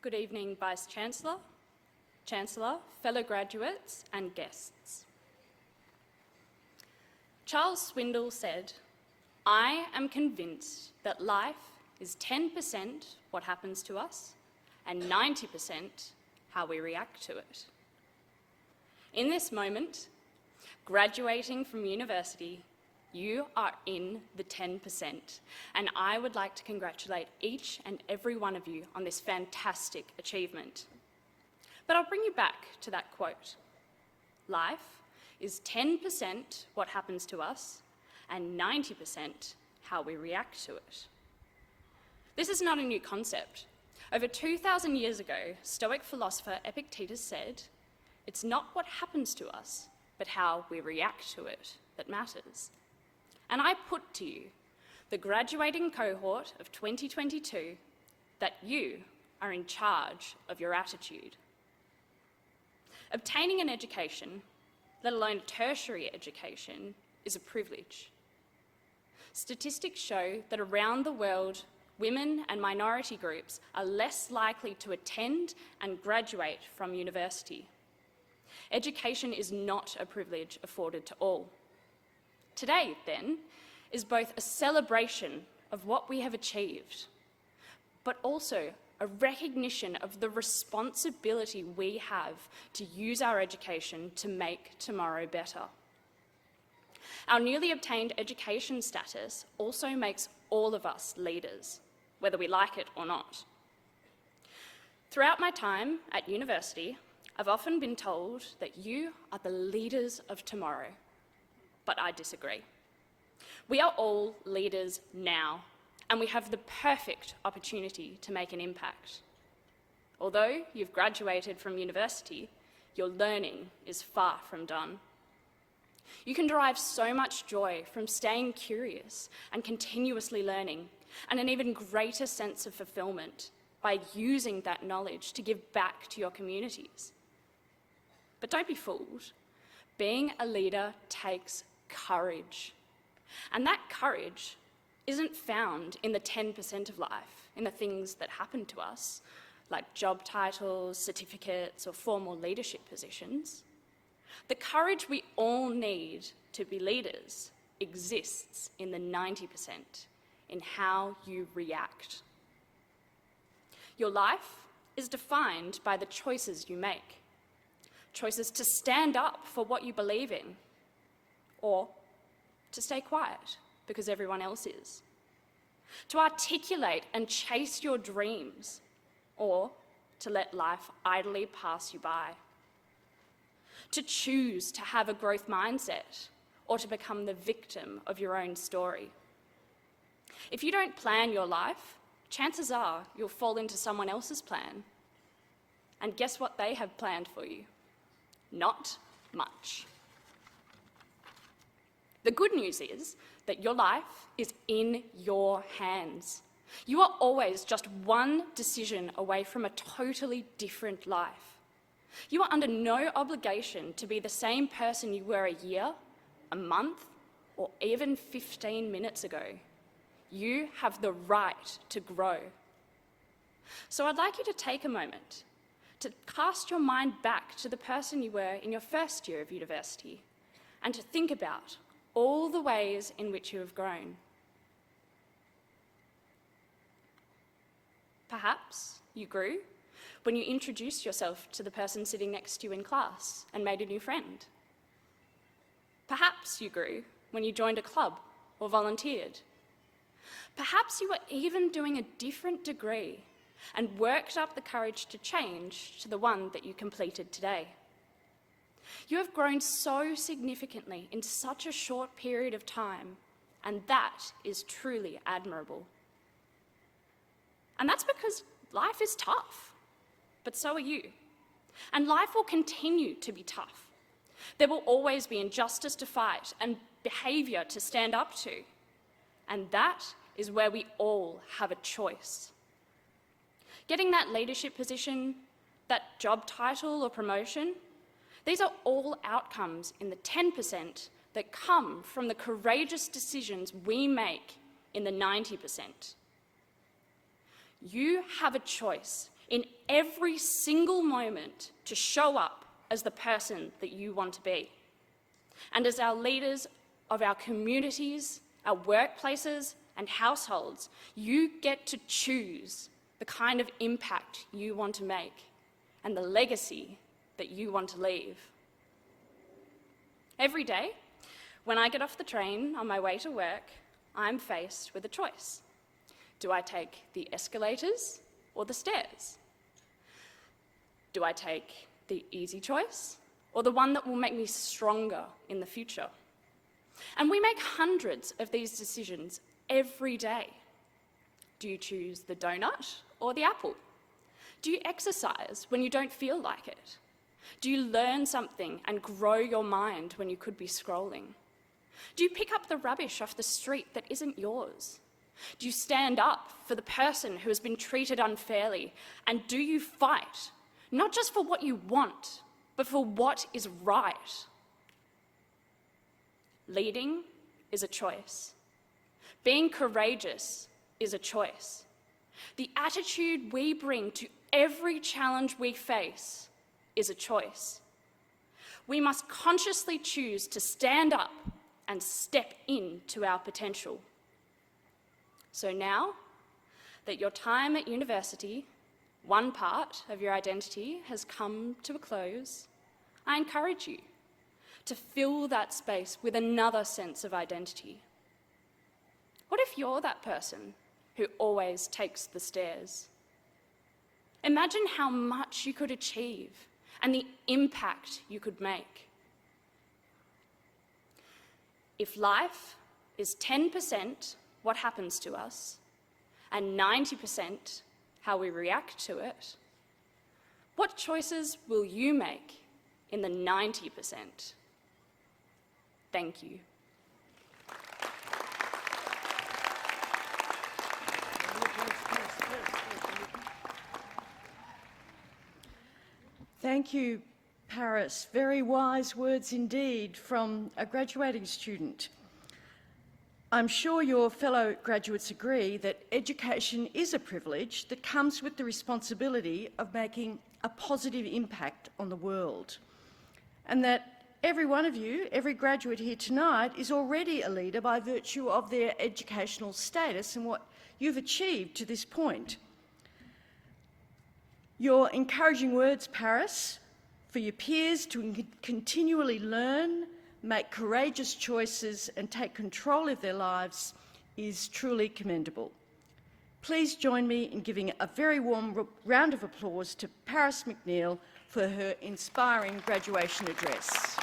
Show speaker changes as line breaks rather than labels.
Good evening, Vice-Chancellor, Chancellor, fellow graduates and guests. Charles Swindoll said, "I am convinced that life is 10% what happens to us and 90% how we react to it." In this moment, graduating from university, you are in the 10%, and I would like to congratulate each and every one of you on this fantastic achievement. But I'll bring you back to that quote. Life is 10% what happens to us and 90% how we react to it. This is not a new concept. Over 2,000 years ago, Stoic philosopher Epictetus said, "It's not what happens to us, but how we react to it that matters." And I put to you, the graduating cohort of 2022, that you are in charge of your attitude. Obtaining an education, let alone a tertiary education, is a privilege. Statistics show that around the world, women and minority groups are less likely to attend and graduate from university. Education is not a privilege afforded to all. Today, then, is both a celebration of what we have achieved, but also a recognition of the responsibility we have to use our education to make tomorrow better. Our newly obtained education status also makes all of us leaders, whether we like it or not. Throughout my time at university, I've often been told that you are the leaders of tomorrow. But I disagree. We are all leaders now, and we have the perfect opportunity to make an impact. Although you've graduated from university, your learning is far from done. You can derive so much joy from staying curious and continuously learning, and an even greater sense of fulfillment by using that knowledge to give back to your communities. But don't be fooled. Being a leader takes courage. And that courage isn't found in the 10% of life, in the things that happen to us, like job titles, certificates, or formal leadership positions. The courage we all need to be leaders exists in the 90%, in how you react. Your life is defined by the choices you make. Choices to stand up for what you believe in, or to stay quiet because everyone else is. To articulate and chase your dreams, or to let life idly pass you by. To choose to have a growth mindset, or to become the victim of your own story. If you don't plan your life, chances are you'll fall into someone else's plan. And guess what they have planned for you? Not much. The good news is that your life is in your hands. You are always just one decision away from a totally different life. You are under no obligation to be the same person you were a year, a month, or even 15 minutes ago. You have the right to grow. So I'd like you to take a moment to cast your mind back to the person you were in your first year of university and to think about all the ways in which you have grown. Perhaps you grew when you introduced yourself to the person sitting next to you in class and made a new friend. Perhaps you grew when you joined a club or volunteered. Perhaps you were even doing a different degree and worked up the courage to change to the one that you completed today. You have grown so significantly in such a short period of time, and that is truly admirable. And that's because life is tough, but so are you. And life will continue to be tough. There will always be injustice to fight and behaviour to stand up to. And that is where we all have a choice. Getting that leadership position, that job title or promotion, these are all outcomes in the 10% that come from the courageous decisions we make in the 90%. You have a choice in every single moment to show up as the person that you want to be. And as our leaders of our communities, our workplaces, and households, you get to choose the kind of impact you want to make and the legacy that you want to leave. Every day, when I get off the train on my way to work, I'm faced with a choice. Do I take the escalators or the stairs? Do I take the easy choice or the one that will make me stronger in the future? And we make hundreds of these decisions every day. Do you choose the donut or the apple? Do you exercise when you don't feel like it? Do you learn something and grow your mind when you could be scrolling? Do you pick up the rubbish off the street that isn't yours? Do you stand up for the person who has been treated unfairly? And do you fight, not just for what you want, but for what is right? Leading is a choice. Being courageous is a choice. The attitude we bring to every challenge we face is a choice. We must consciously choose to stand up and step into our potential. So now that your time at university, one part of your identity, has come to a close, I encourage you to fill that space with another sense of identity. What if you're that person who always takes the stairs? Imagine how much you could achieve and the impact you could make. If life is 10% what happens to us and 90% how we react to it, what choices will you make in the 90%? Thank you.
Thank you, Paris. Very wise words indeed from a graduating student. I'm sure your fellow graduates agree that education is a privilege that comes with the responsibility of making a positive impact on the world, and that every one of you, every graduate here tonight, is already a leader by virtue of their educational status and what you've achieved to this point. Your encouraging words, Paris, for your peers to continually learn, make courageous choices and take control of their lives is truly commendable. Please join me in giving a very warm round of applause to Paris McNeil for her inspiring graduation address.